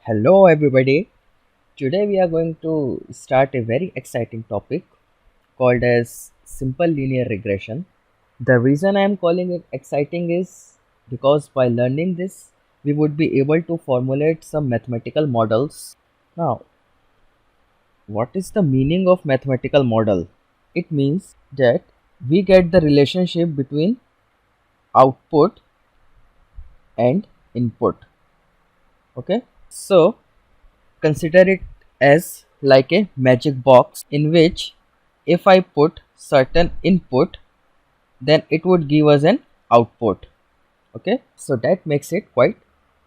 Hello everybody. Today we are going to start a very exciting topic called as simple linear regression. The reason I am calling it exciting is because by learning this we would be able to formulate some mathematical models. Now, what is the meaning of mathematical model? It means that we get the relationship between output and input. Okay? So, consider it as like a magic box in which if I put certain input, then it would give us an output. Okay, so that makes it quite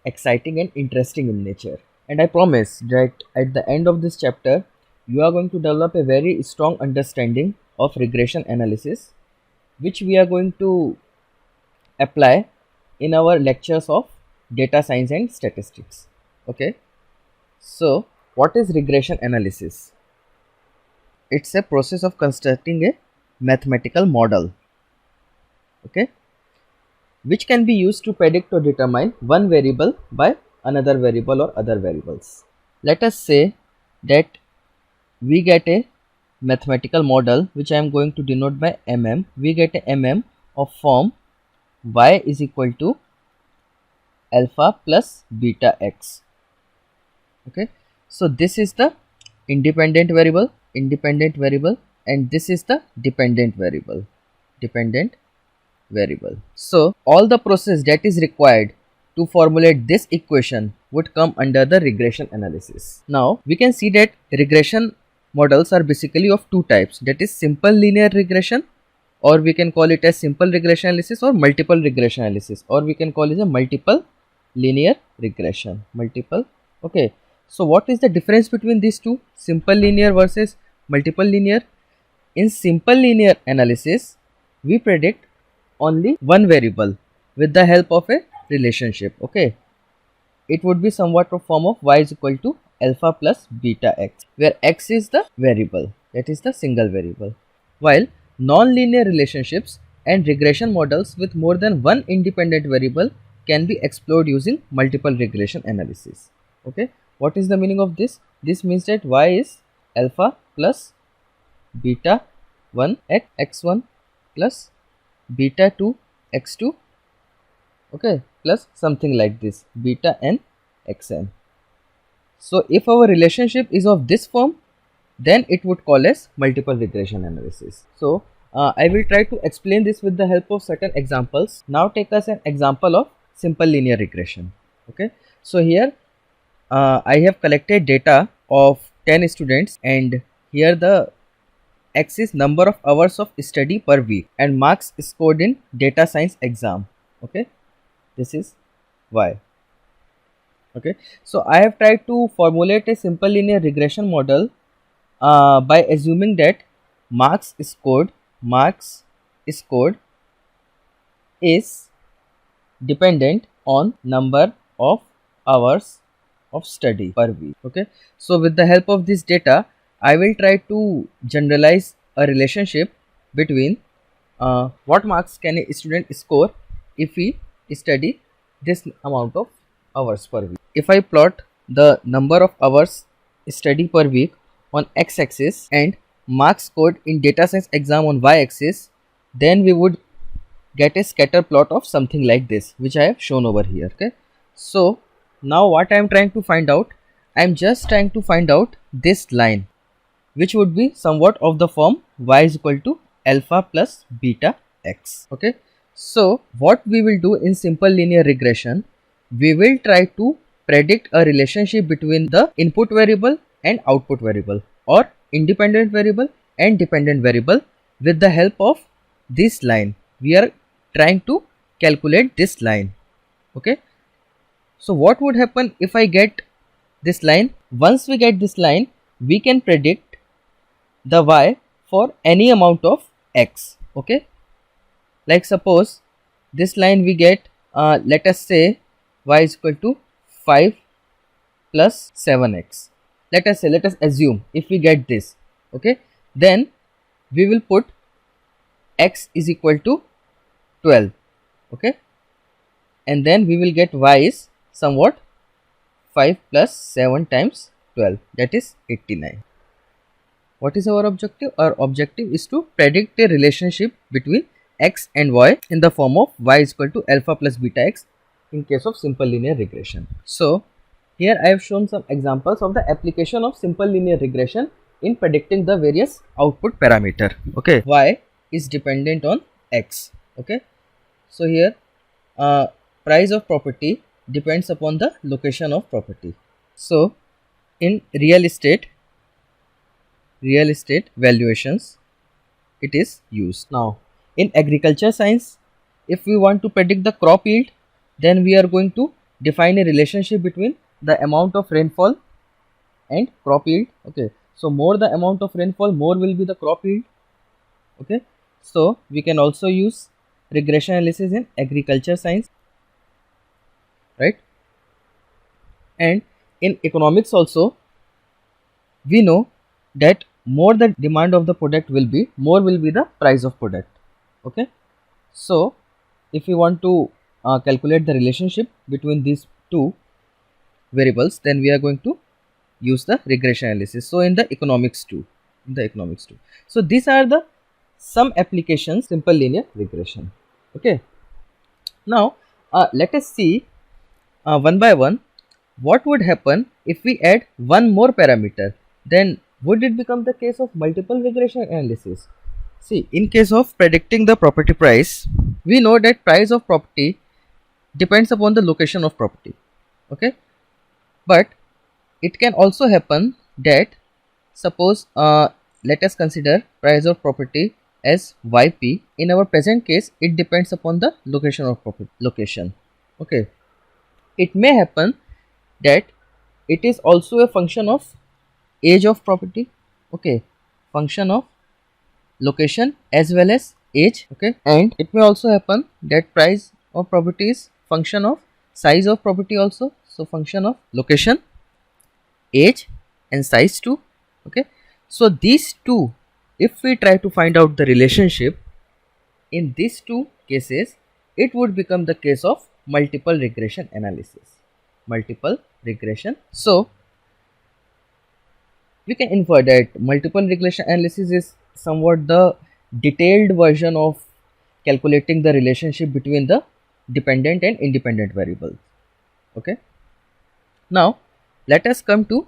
exciting and interesting in nature. And I promise that at the end of this chapter, you are going to develop a very strong understanding of regression analysis, which we are going to apply in our lectures of data science and statistics. Okay, so what is regression analysis? It's a process of constructing a mathematical model, okay, which can be used to predict or determine one variable by another variable or other variables. Let us say that we get a mathematical model which I am going to denote by mm. We get a mm of form y is equal to alpha plus beta x. Okay, so this is the independent variable, and this is the dependent variable. So all the process that is required to formulate this equation would come under the regression analysis. Now we can see that regression models are basically of two types, that is simple linear regression, or we can call it as simple regression analysis, or multiple regression analysis, or we can call it a multiple linear regression. Okay, so what is the difference between these two, simple linear versus multiple linear? In simple linear analysis, we predict only one variable with the help of a relationship. Okay, it would be somewhat of form of y is equal to alpha plus beta x, where x is the variable, that is the single variable, while non-linear relationships and regression models with more than one independent variable can be explored using multiple regression analysis. Okay, what is the meaning of this? This means that y is alpha plus beta 1 x1 plus beta 2 x2, okay, plus something like this, beta n xn. So if our relationship is of this form, then it would call as multiple regression analysis. So I will try to explain this with the help of certain examples. Now take us an example of simple linear regression. Okay, so here I have collected data of 10 students, and here the x is number of hours of study per week and marks scored in data science exam. Okay, this is y. Okay, so I have tried to formulate a simple linear regression model by assuming that marks scored is dependent on number of hours of study per week. Okay, so with the help of this data, I will try to generalize a relationship between what marks can a student score if he study this amount of hours per week. If I plot the number of hours study per week on x-axis and marks scored in data science exam on y-axis, then we would get a scatter plot of something like this, which I have shown over here. Okay, so now what I am trying to find out, I am just trying to find out this line, which would be somewhat of the form y is equal to alpha plus beta x. Okay, so what we will do in simple linear regression, we will try to predict a relationship between the input variable and output variable, or independent variable and dependent variable, with the help of this line. We are trying to calculate this line. Okay, so what would happen if I get this line? Once we get this line, we can predict the y for any amount of x. Okay, like suppose this line we get, let us say y is equal to 5 plus 7x. Let us assume if we get this. Okay, then we will put x is equal to 12. Okay, and then we will get y is somewhat 5 plus 7 times 12, that is 89. What is our objective? Our objective is to predict a relationship between x and y in the form of y is equal to alpha plus beta x in case of simple linear regression. So here I have shown some examples of the application of simple linear regression in predicting the various output parameter. Okay, y is dependent on x. Okay, so here price of property depends upon the location of property. So in real estate valuations it is used. Now in agriculture science, if we want to predict the crop yield, then we are going to define a relationship between the amount of rainfall and crop yield. Okay, so more the amount of rainfall, more will be the crop yield. Okay, so we can also use regression analysis in agriculture science, right? And in economics also, we know that more the demand of the product will be, more will be the price of product. Okay, so if we want to calculate the relationship between these two variables, then we are going to use the regression analysis. So in the economics too, so these are the some applications simple linear regression. Okay, now let us see one by one what would happen if we add one more parameter. Then would it become the case of multiple regression analysis? See, in case of predicting the property price, we know that price of property depends upon the location of property. Okay, but it can also happen that suppose let us consider price of property as yp. In our present case, it depends upon the location of property location. Okay, it may happen that it is also a function of age of property. Okay, function of location as well as age. Okay, and it may also happen that price of property is function of size of property also. So function of location, age and size too. Okay, so these two, if we try to find out the relationship in these two cases, it would become the case of multiple regression analysis. So we can infer that multiple regression analysis is somewhat the detailed version of calculating the relationship between the dependent and independent variables. Okay, now let us come to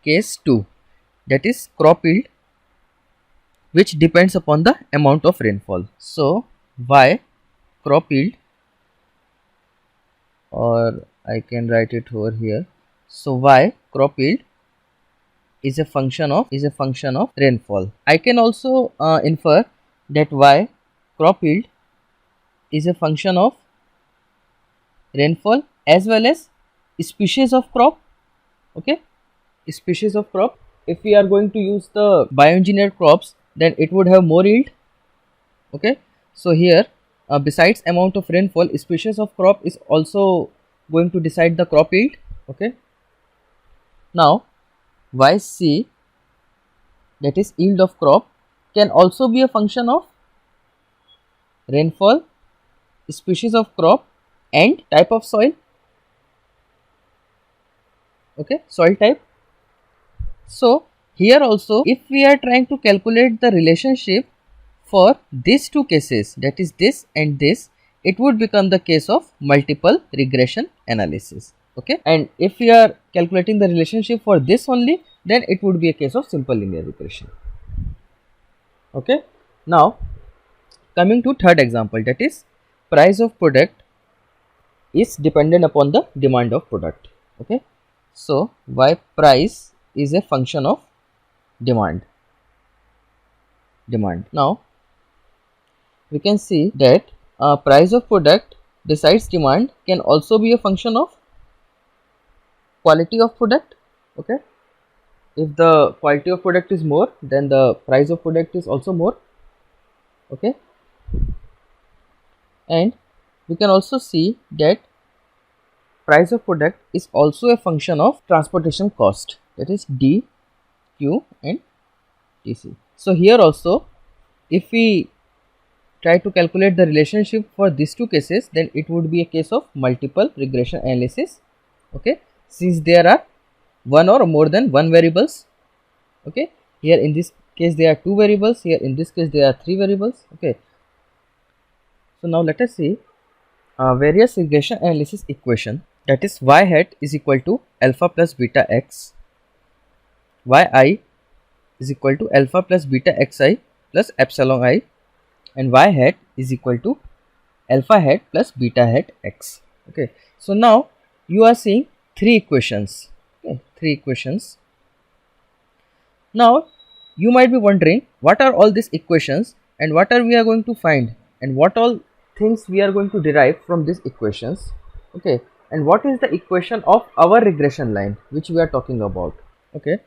case 2, that is crop yield, which depends upon the amount of rainfall. So y crop yield, or I can write it over here. So y crop yield is a function of rainfall. I can also infer that y crop yield is a function of rainfall as well as species of crop. Okay, species of crop. If we are going to use the bioengineered crops, then it would have more yield. Okay, so here besides amount of rainfall, species of crop is also going to decide the crop yield. Okay, now yc, that is yield of crop, can also be a function of rainfall, species of crop and type of soil. Okay, soil type. So here also, if we are trying to calculate the relationship for these two cases, that is this and this, it would become the case of multiple regression analysis. Okay, and if we are calculating the relationship for this only, then it would be a case of simple linear regression. Okay, now coming to third example, that is price of product is dependent upon the demand of product. Okay, so y price is a function of demand. Now we can see that price of product besides demand can also be a function of quality of product. Okay, if the quality of product is more, then the price of product is also more. Okay, and we can also see that price of product is also a function of transportation cost, that is D, Q and TC. So here also, if we try to calculate the relationship for these two cases, then it would be a case of multiple regression analysis. Okay, since there are one or more than one variables. Okay, here in this case there are two variables, here in this case there are three variables. Okay, so now let us see various regression analysis equation, that is y hat is equal to alpha plus beta x, yi is equal to alpha plus beta xi plus epsilon I, and y hat is equal to alpha hat plus beta hat x. Okay, so now you are seeing three equations. Okay, three equations. Now you might be wondering what are all these equations and what are we are going to find and what all things we are going to derive from these equations. Okay, and what is the equation of our regression line which we are talking about. Okay,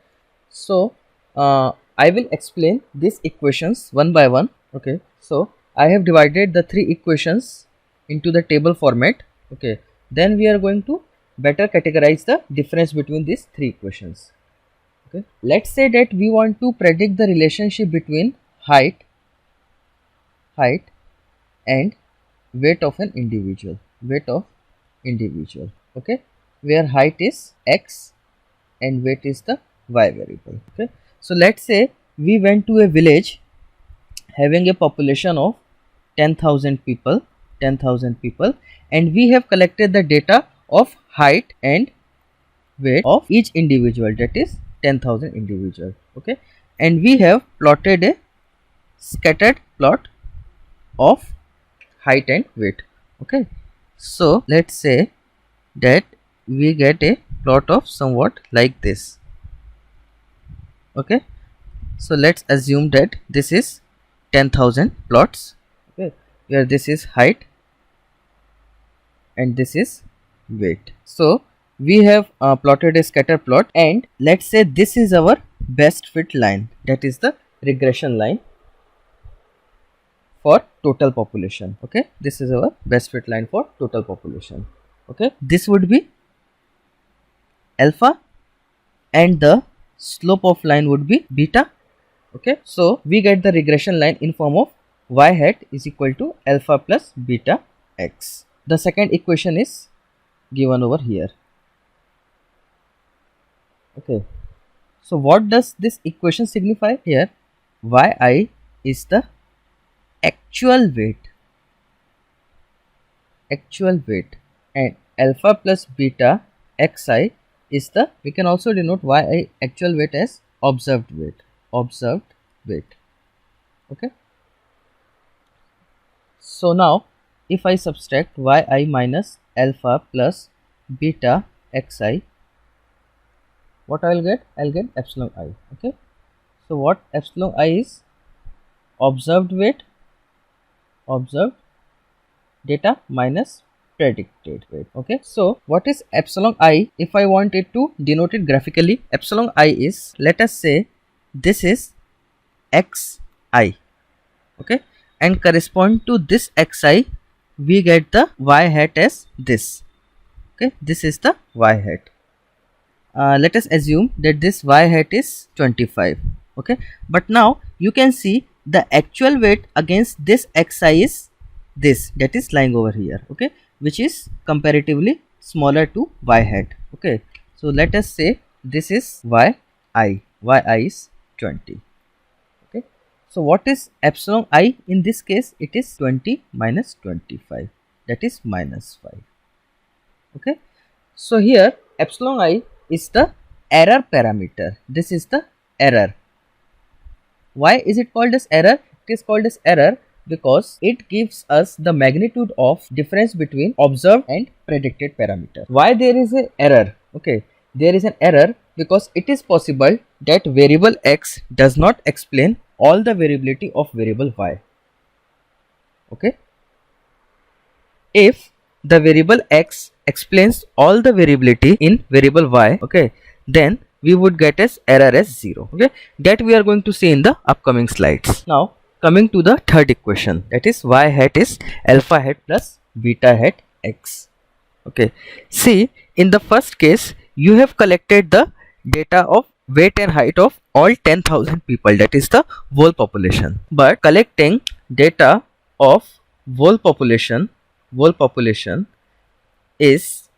so I will explain these equations one by one. Okay, so I have divided the three equations into the table format. Okay, then we are going to better categorize the difference between these three equations. Okay, let's say that we want to predict the relationship between height and weight of an individual, okay, where height is x and weight is the y variable. Okay, so let's say we went to a village having a population of 10,000 people, and we have collected the data of height and weight of each individual, that is 10,000 individual. Okay, and we have plotted a scattered plot of height and weight. Okay, so let's say that we get a plot of somewhat like this. Okay, so let's assume that this is 10,000 plots. Okay, where this is height and this is weight. So we have plotted a scatter plot, and let's say this is our best fit line, that is the regression line for total population. Okay, this is our best fit line for total population. Okay, this would be alpha and the slope of line would be beta. Okay, so we get the regression line in form of y hat is equal to alpha plus beta x. The second equation is given over here. Okay, so what does this equation signify? Here yi is the actual weight, and alpha plus beta xi is the, we can also denote yi actual weight as observed weight. Okay, so now if I subtract yi minus alpha plus beta xi, what I will get? I will get epsilon I. Okay, so what epsilon I is? Observed data minus predicted weight. Okay, so what is epsilon I? If I wanted to denote it graphically, epsilon I is, let us say this is xi. Okay, and correspond to this xi we get the y hat as this. Okay, this is the y hat. Let us assume that this y hat is 25. Okay, but now you can see the actual weight against this xi is this, that is lying over here. Okay, which is comparatively smaller to y hat. Okay, so let us say this is yi is 20. Okay, so what is epsilon I in this case? It is 20 minus 25, that is minus 5. Okay, so here epsilon I is the error parameter. This is the error. Why is it called as error? It is called as error because it gives us the magnitude of difference between observed and predicted parameter. Why there is an error? Okay, there is an error because it is possible that variable x does not explain all the variability of variable y. Okay, if the variable x explains all the variability in variable y, okay, then we would get as error as 0. Okay, that we are going to see in the upcoming slides. Now coming to the third equation, that is y hat is alpha hat plus beta hat x. Okay, see, in the first case you have collected the data of weight and height of all 10,000 people, that is the whole population. But collecting data of whole population is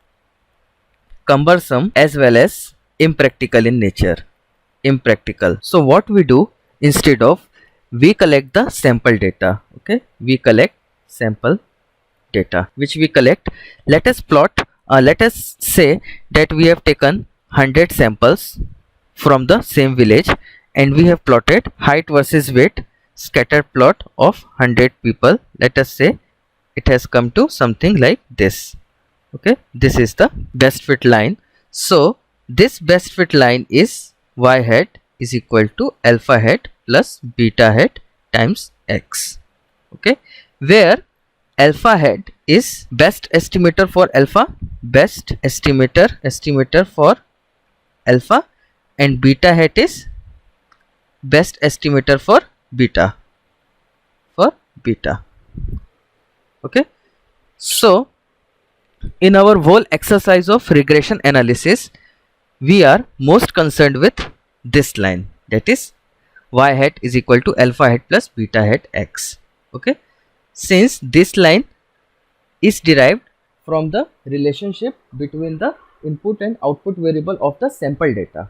cumbersome as well as impractical in nature. Impractical. So what we do, instead of, we collect the sample data. Okay, we collect sample data which we collect. Let us plot, let us say that we have taken 100 samples from the same village and we have plotted height versus weight scatter plot of 100 people. Let us say it has come to something like this. Okay, this is the best fit line. So this best fit line is y hat is equal to alpha hat plus beta hat times x. Okay, where alpha hat is best estimator for alpha, best estimator for alpha, and beta hat is best estimator for beta, okay. So in our whole exercise of regression analysis, we are most concerned with this line, that is y hat is equal to alpha hat plus beta hat x. Okay, since this line is derived from the relationship between the input and output variable of the sample data.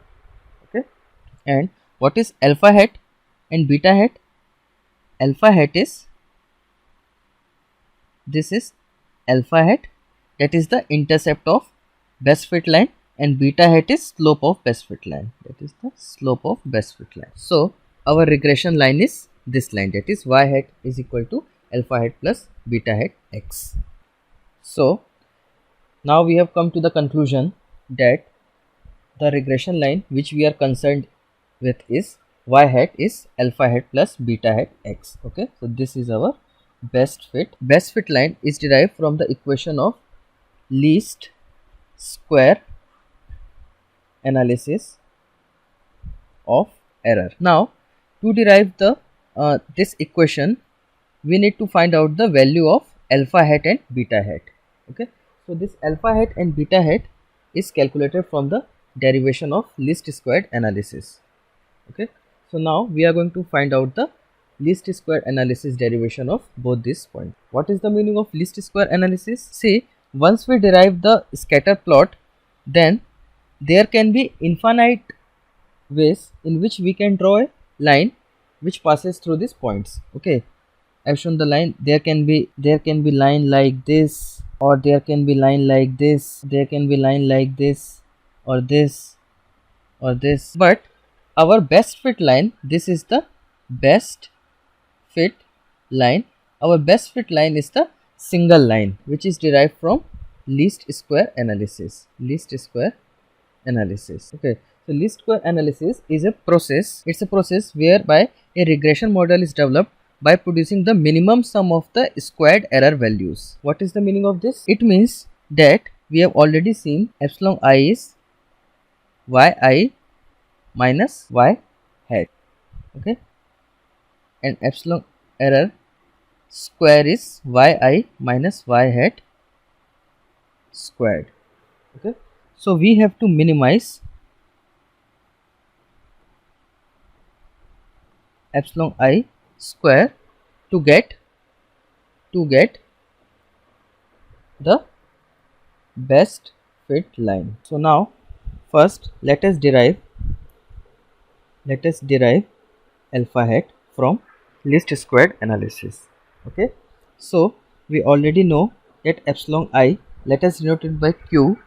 Okay, and what is alpha hat and beta hat? Alpha hat is, this is alpha hat, that is the intercept of best fit line, and beta hat is slope of best fit line, that is the slope of best fit line. So our regression line is this line, that is y hat is equal to alpha hat plus beta hat x. So now we have come to the conclusion that the regression line which we are concerned with is y hat is alpha hat plus beta hat x. Okay, so this is our best fit. Best fit line is derived from the equation of least square analysis of error. Now to derive the this equation, we need to find out the value of alpha hat and beta hat. Okay, so this alpha hat and beta hat is calculated from the derivation of least squared analysis. Okay, so now we are going to find out the least square analysis derivation of both these points. What is the meaning of least square analysis? See, once we derive the scatter plot, then there can be infinite ways in which we can draw a line which passes through these points. Okay, I've shown the line. There can be line like this, or there can be line like this, there can be line like this, or this, or this. But our best fit line, this is the best fit line. Our best fit line is the single line which is derived from least square analysis. Least square analysis. Okay, so least square analysis is a process. It's a process whereby a regression model is developed by producing the minimum sum of the squared error values. What is the meaning of this? It means that we have already seen epsilon I is yi minus y hat. Okay, and epsilon error square is yi minus y hat squared. Okay, so we have to minimize epsilon I square to get the best fit line. So now first let us derive alpha hat from least squared analysis. Okay, so we already know that epsilon I, let us denote it by q.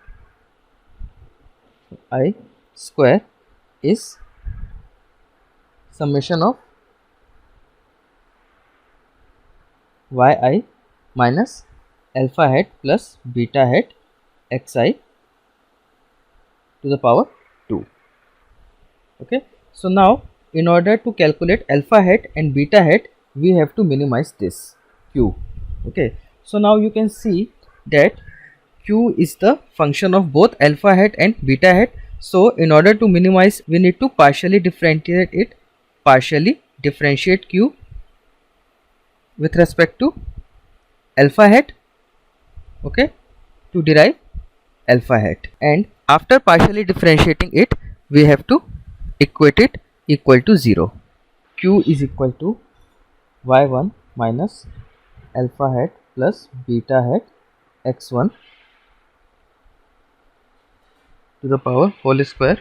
I square is summation of yi minus alpha hat plus beta hat xi to the power 2. Okay, so now in order to calculate alpha hat and beta hat, we have to minimize this q. Okay, so now you can see that q is the function of both alpha hat and beta hat. So in order to minimize, we need to partially differentiate it, q with respect to alpha hat. Okay, to derive alpha hat, and after partially differentiating it, we have to equate it equal to 0. Q is equal to y1 minus alpha hat plus beta hat x1 to the power whole square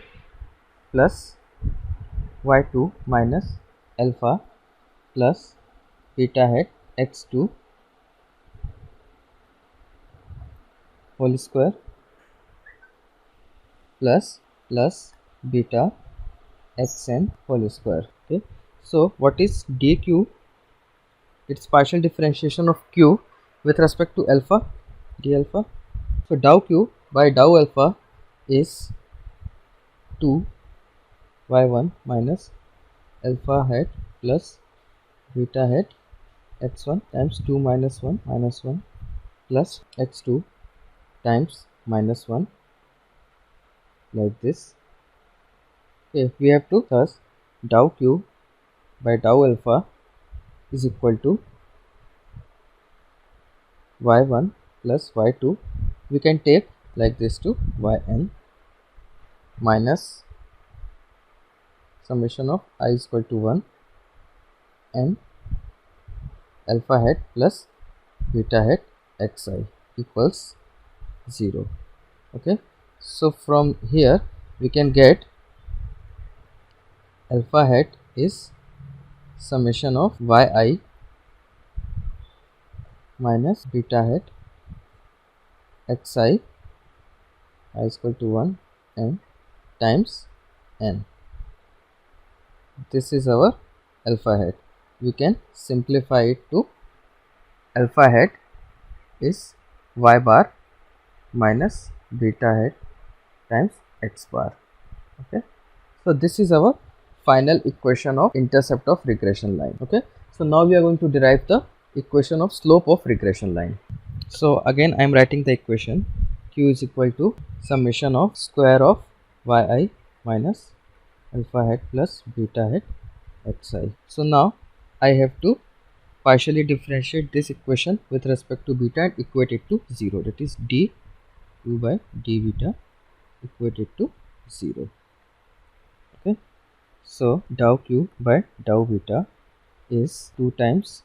plus y2 minus alpha plus beta hat x2 whole square plus beta xn whole square. Okay, so what is dq? It's partial differentiation of q with respect to alpha, d alpha. So dou q by dou alpha is 2 y1 minus alpha hat plus beta hat x1 times 2 minus 1 plus x2 times minus 1, like this. Okay, we have to thus dou q by dou alpha is equal to y1 plus y2. We can take like this to yn minus summation of I is equal to 1 and alpha hat plus beta hat xi equals 0. Okay, so from here we can get alpha hat is summation of yi minus beta hat xi I is equal to 1 and times n. This is our alpha hat. We can simplify it to alpha hat is y bar minus beta hat times x bar. Okay, so this is our final equation of intercept of regression line. Okay, so now we are going to derive the equation of slope of regression line. So again I am writing the equation. Q is equal to summation of square of yi minus alpha hat plus beta hat xi. So now I have to partially differentiate this equation with respect to beta and equate it to 0, that is d 2 by d beta equated to 0. Okay, so dou q by dou beta is 2 times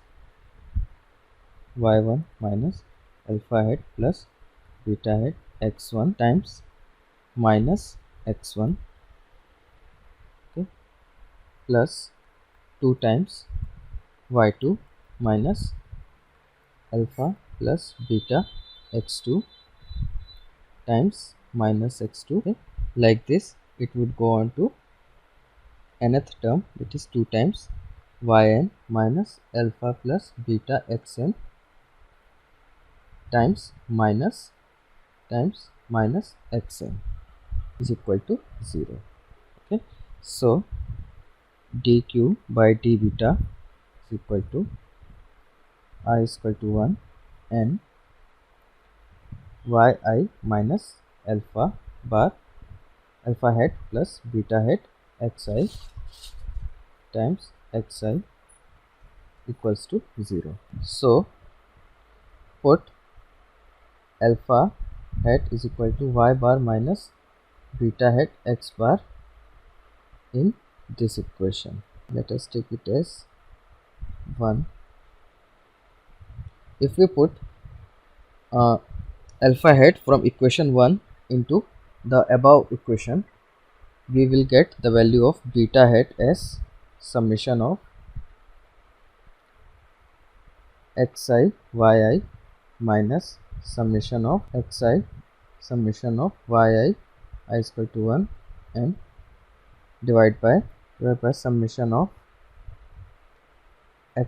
y1 minus alpha hat plus beta hat x1 times minus x1, okay, plus 2 times y2 minus alpha plus beta x2 times minus x2. Okay, like this it would go on to nth term, that is 2 times yn minus alpha plus beta xn times minus xn is equal to 0. Okay, so dq by d beta is equal to I is equal to 1 and yi minus alpha bar alpha hat plus beta hat xi times xi equals to 0. So put alpha hat is equal to y bar minus beta hat x bar in this equation. Let us take it as 1. If we put alpha hat from equation 1 into the above equation, we will get the value of beta hat as summation of xi yi minus summation of xi summation of yi I is equal to 1 and divided by summation of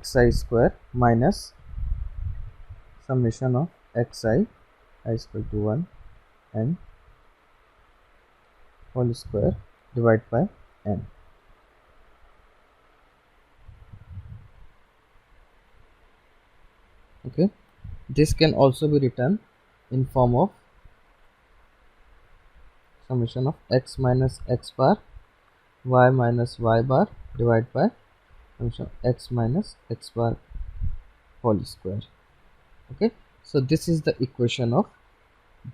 xi square minus summation of xi I is equal to 1 and whole square divided by n. Okay, this can also be written in form of summation of x minus x bar y minus y bar divided by summation of x minus x bar whole square. Okay, so this is the equation of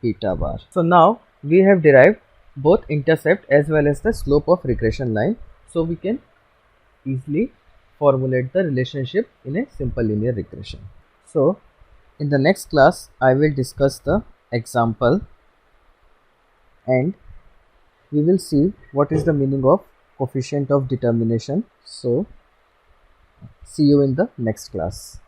beta bar. So now we have derived both intercept as well as the slope of regression line, so we can easily formulate the relationship in a simple linear regression. So in the next class I will discuss the example and we will see what is the meaning of coefficient of determination. So see you in the next class.